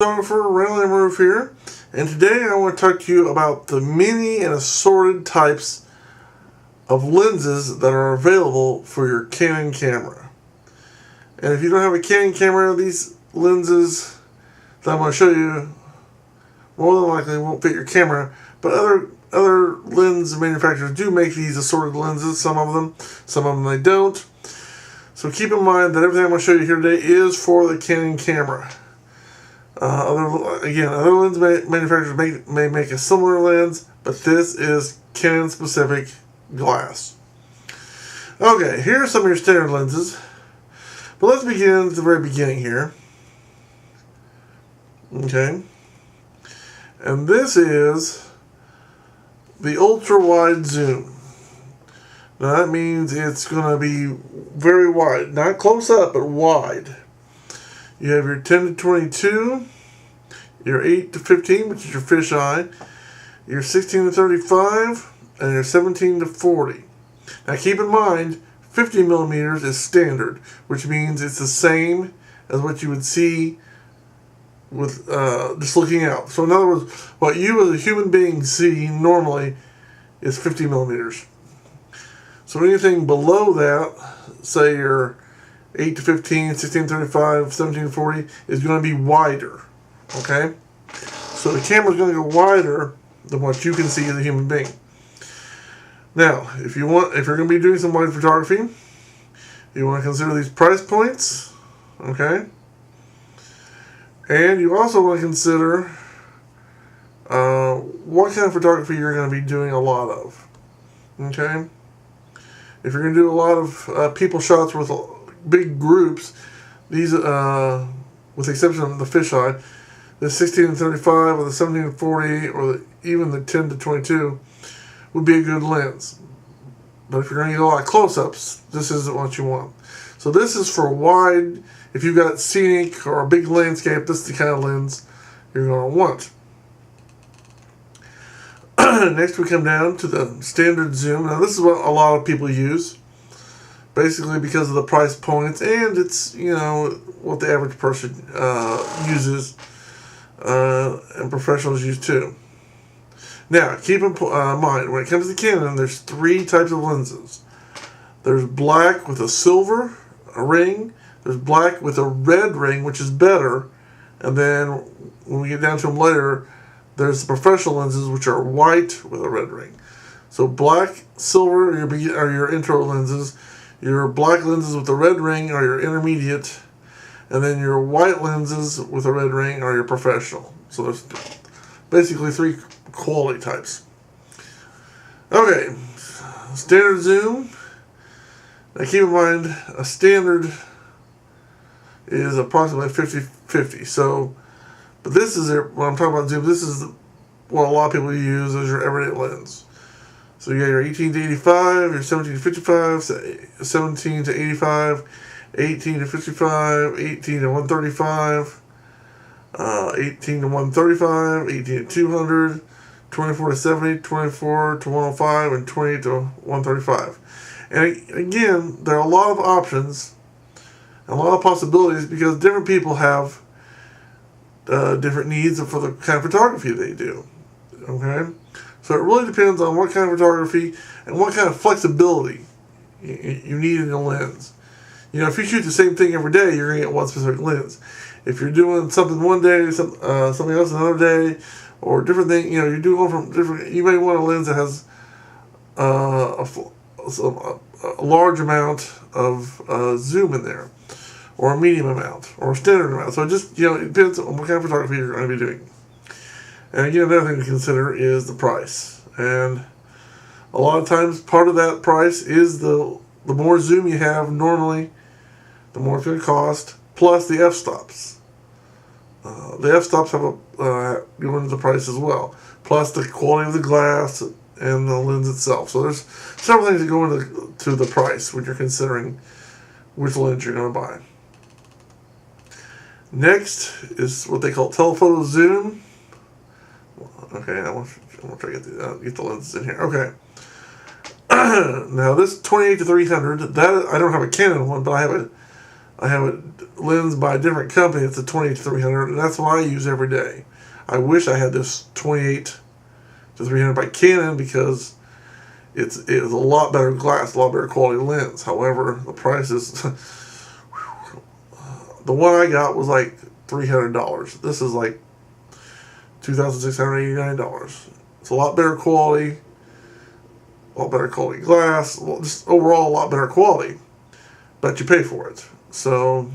Photographer Randall and Rueff here, and today I want to talk to you about the many and assorted types of lenses that are available for your Canon camera. And if you don't have a Canon camera, these lenses that I'm going to show you more than likely won't fit your camera, but other lens manufacturers do make these assorted lenses, some of them they don't. So keep in mind that everything I'm going to show you here today is for the Canon camera. Other lens manufacturers may make a similar lens, but this is Canon specific glass. Okay, here are some of your standard lenses, but let's begin at the very beginning here. Okay, and this is the ultra wide zoom. Now that means it's going to be very wide, not close up, but wide. You have your 10 to 22, your 8 to 15, which is your fisheye, your 16 to 35, and your 17 to 40. Now keep in mind, 50 millimeters is standard, which means it's the same as what you would see with just looking out. So in other words, what you as a human being see normally is 50 millimeters. So anything below that, say your 8 to 15, 16 to 35, 17 to 40, is going to be wider. Okay? So the camera is going to go wider than what you can see as a human being. Now, if you're going to be doing some wide photography, you want to consider these price points. Okay? And you also want to consider what kind of photography you're going to be doing a lot of. Okay? If you're going to do a lot of people shots with big groups, these, with the exception of the fisheye, the 16 to 35 or the 17 to 40 or even the 10 to 22 would be a good lens. But if you're going to get a lot of close-ups, this isn't what you want. So this is for wide. If you've got scenic or a big landscape, this is the kind of lens you're going to want. Next we come down to the standard zoom. Now this is what a lot of people use, basically because of the price points, and it's, what the average person uses, and professionals use too. Now, keep in mind, when it comes to Canon, there's three types of lenses. There's black with a silver ring, there's black with a red ring, which is better, and then when we get down to them later, there's the professional lenses, which are white with a red ring. So black, silver are your intro lenses. Your black lenses with the red ring are your intermediate. And then your white lenses with a red ring are your professional. So there's basically three quality types. Okay, standard zoom. Now keep in mind, a standard is approximately 50-50. So, but this is when I'm talking about zoom, this is what a lot of people use as your everyday lens. So you got your 18 to 85, your 17 to 55, 17 to 85, 18 to 55, 18 to 135, 18 to 135, 18 to 200, 24 to 70, 24 to 105, and 20 to 135. And again, there are a lot of options, a lot of possibilities, because different people have different needs for the kind of photography they do. Okay? So it really depends on what kind of photography and what kind of flexibility you need in your lens. If you shoot the same thing every day, you're going to get one specific lens. If you're doing something one day, something else another day, or different thing, you're doing one from different. You may want a lens that has a large amount of zoom in there, or a medium amount, or a standard amount. So it just, it depends on what kind of photography you're going to be doing. And again, another thing to consider is the price. And a lot of times, part of that price is the more zoom you have normally, the more it's going to cost, plus the f-stops. The f-stops have go into the price as well, plus the quality of the glass and the lens itself. So there's several things that go into the price when you're considering which lens you're going to buy. Next is what they call telephoto zoom. Okay, I want to try to get the lenses in here. Okay. Now this 28 to 300, that I don't have a Canon one, but I have I have a lens by a different company. It's a 28-300, and that's what I use every day. I wish I had this 28-300 by Canon because it's a lot better glass, a lot better quality lens. However, the price is the one I got was like $300. This is like $2,689. It's a lot better quality, a lot better quality glass, just overall a lot better quality, but you pay for it. So,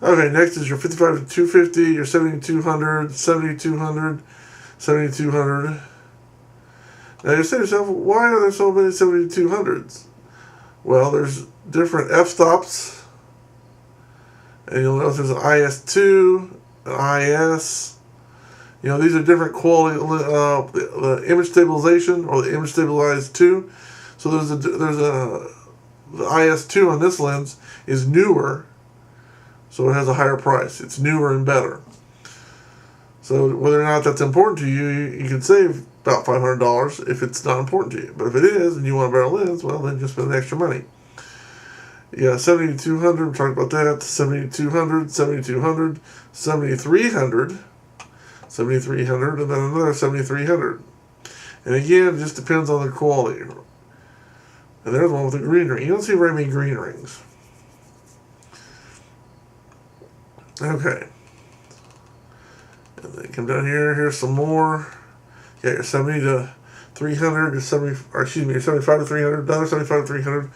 okay, next is your 55-250, your 70-200, 70-200, 70-200. Now you say to yourself, why are there so many 70-200s? Well, there's different f-stops, and you'll notice there's an IS2, an IS. You know, these are different quality, the image stabilization or the image stabilized 2. So the IS2 on this lens is newer, so it has a higher price. It's newer and better. So whether or not that's important to you, you can save about $500 if it's not important to you. But if it is and you want a better lens, well, then just spend the extra money. Yeah, 70-200, we talked about that. 70-200, 70-200, 70-300, 70-300, and then another 70-300. And again, it just depends on the quality. And there's one with a green ring. You don't see very many green rings. Okay. And then come down here. Here's some more. You got your 70-300, your 75-300, another 75-300,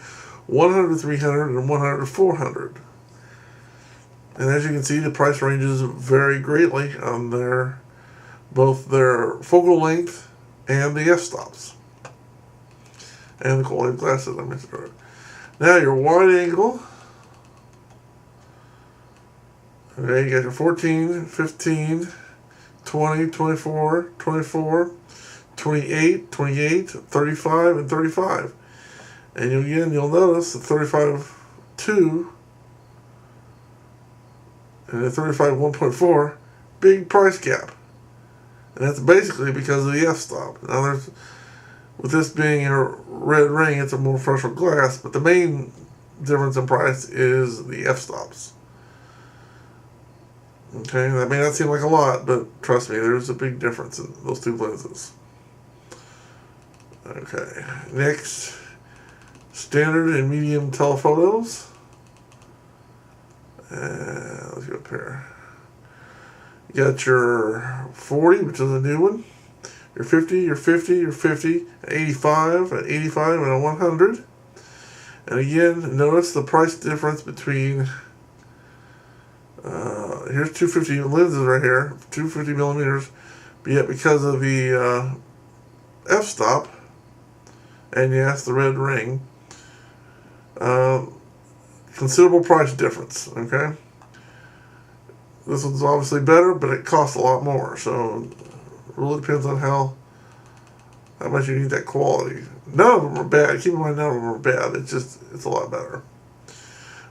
100-300, and 100-400. And as you can see, the price ranges vary greatly on both their focal length and the f-stops. And the quality of glasses I mentioned earlier. Now your wide angle. Okay, you got your 14, 15, 20, 24, 24, 28, 28, 35, and 35. And you'll notice the 35-2 and the 35-1.4, big price gap. And that's basically because of the f-stop. Now with this being a red ring, it's a more fresher glass, but the main difference in price is the f-stops. Okay, that may not seem like a lot, but trust me, there's a big difference in those two lenses. Okay, next, standard and medium telephotos. Let's go up here. You got your 40, which is a new one. Your 50, your 50, your 50, an 85, an 85, and a 100. And again, notice the price difference between, here's 250 lenses right here, 250 millimeters, but yet because of the f-stop, and yes, the red ring, considerable price difference, okay? This one's obviously better, but it costs a lot more, so it really depends on how much you need that quality. None of them are bad. Keep in mind, none of them are bad. It's a lot better.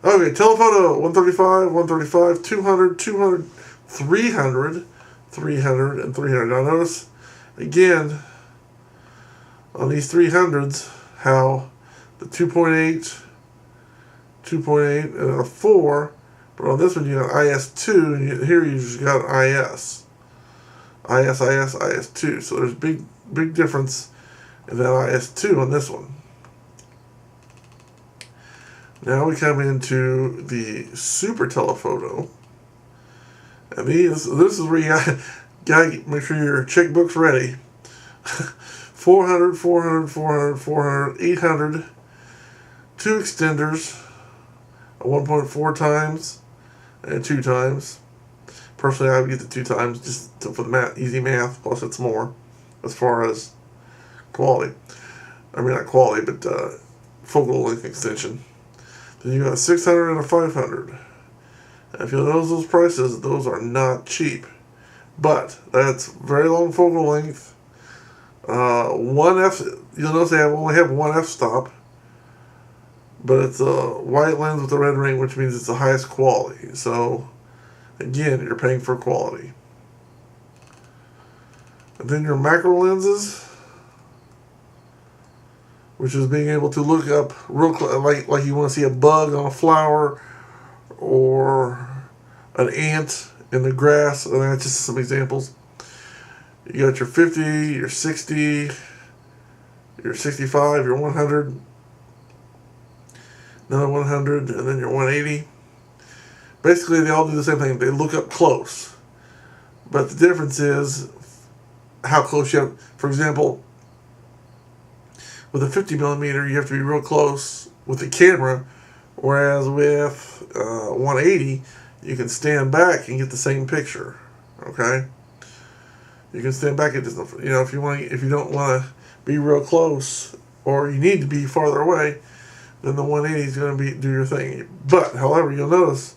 Okay, telephoto, 135, 135, 200, 200, 300, 300, and 300. Now notice, again, on these 300s, how the 2.8, 2.8, and a 4, but on this one you got IS2, and here you just got IS. IS, IS2. So there's big difference in that IS2 on this one. Now we come into the super telephoto. And this is where you gotta make sure your checkbook's ready. 400, 400, 400, 400, 800, 2 extenders, a 1.4 times, and 2 times. Personally, I would get the 2 times just for the easy math, plus it's more as far as quality. I mean, not quality, but focal length extension. Then you got a 600 and a 500. And if you'll notice those prices, those are not cheap. But that's very long focal length. You'll notice they only have one f-stop. But it's a white lens with a red ring, which means it's the highest quality. So, again, you're paying for quality. And then your macro lenses, which is being able to look up real like you want to see a bug on a flower, or an ant in the grass. And that's just some examples. You got your 50, your 60, your 65, your 100, another 100, and then your 180. Basically, they all do the same thing. They look up close. But the difference is how close you have. For example, with a 50 millimeter, you have to be real close with the camera, whereas with 180, you can stand back and get the same picture. Okay, you can stand back and just, if you don't want to be real close, or you need to be farther away, then the 180 is going to do your thing. But however, you'll notice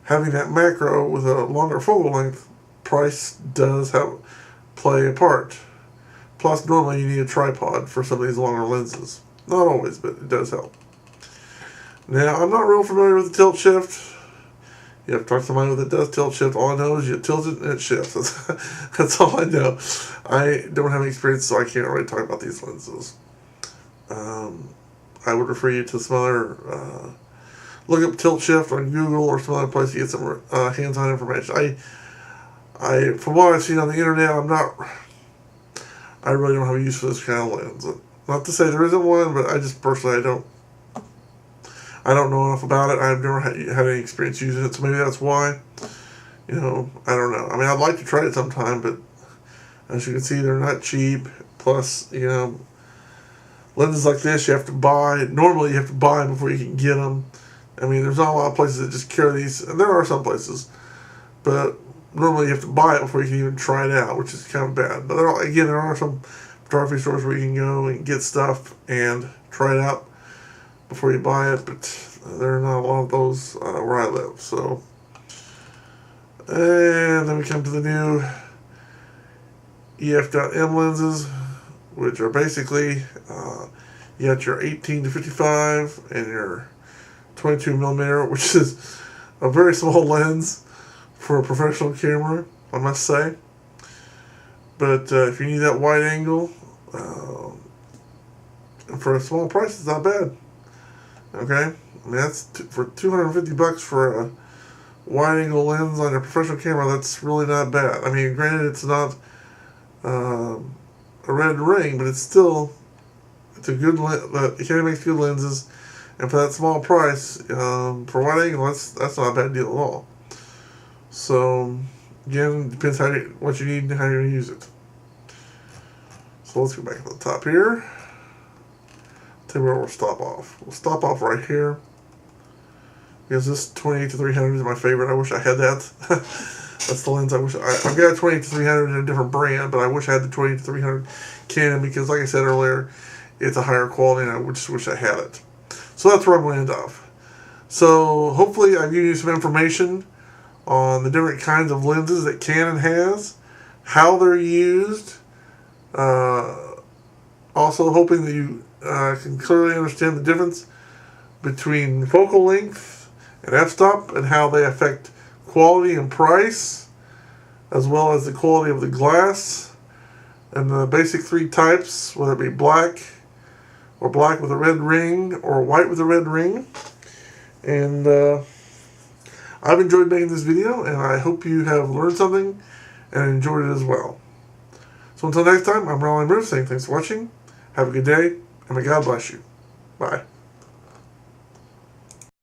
having that macro with a longer focal length, price does play a part. Plus, normally you need a tripod for some of these longer lenses. Not always, but it does help. Now, I'm not real familiar with the tilt shift. You have to talk to somebody that does tilt shift. All I know is you tilt it and it shifts. That's all I know. I don't have any experience, so I can't really talk about these lenses. I would refer you to some other... look up tilt shift on Google or some other place to get some hands-on information. From what I've seen on the internet, I really don't have a use for this kind of lens. Not to say there isn't one, but I just personally, I don't know enough about it. I've never had any experience using it, so maybe that's why. I don't know. I mean, I'd like to try it sometime, but as you can see, they're not cheap. Plus, lenses like this, you have to buy. Normally, you have to buy them before you can get them. I mean, there's not a lot of places that just carry these, and there are some places, but normally you have to buy it before you can even try it out, which is kind of bad. But there are some photography stores where you can go and get stuff and try it out before you buy it, but there are not a lot of those where I live. So, and then we come to the new EF.M lenses, which are basically you got your 18 to 55 and your 22 millimeter, which is a very small lens for a professional camera, I must say. But if you need that wide angle, for a small price, it's not bad. Okay, I mean that's for $250 for a wide angle lens on your professional camera. That's really not bad. I mean, granted, it's not a red ring, but it's a good lens. Canon makes good lenses. And for that small price, for wide angle, that's not a bad deal at all. So, again, depends what you need and how you're going to use it. So let's go back to the top here. Tell you where we'll stop off. We'll stop off right here. Because this 28 to 300 is my favorite. I wish I had that. That's the lens I wish I've got a 28 to 300 in a different brand, but I wish I had the 28 to 300 Canon because, like I said earlier, it's a higher quality, and I just wish I had it. So that's where I'm going to end off. So hopefully I've given you some information on the different kinds of lenses that Canon has, how they're used. Also hoping that you can clearly understand the difference between focal length and f-stop and how they affect quality and price, as well as the quality of the glass and the basic three types, whether it be black or black with a red ring or white with a red ring. And I've enjoyed making this video, and I hope you have learned something and enjoyed it as well. So until next time, I'm Randall saying thanks for watching. Have a good day, and may God bless you. Bye.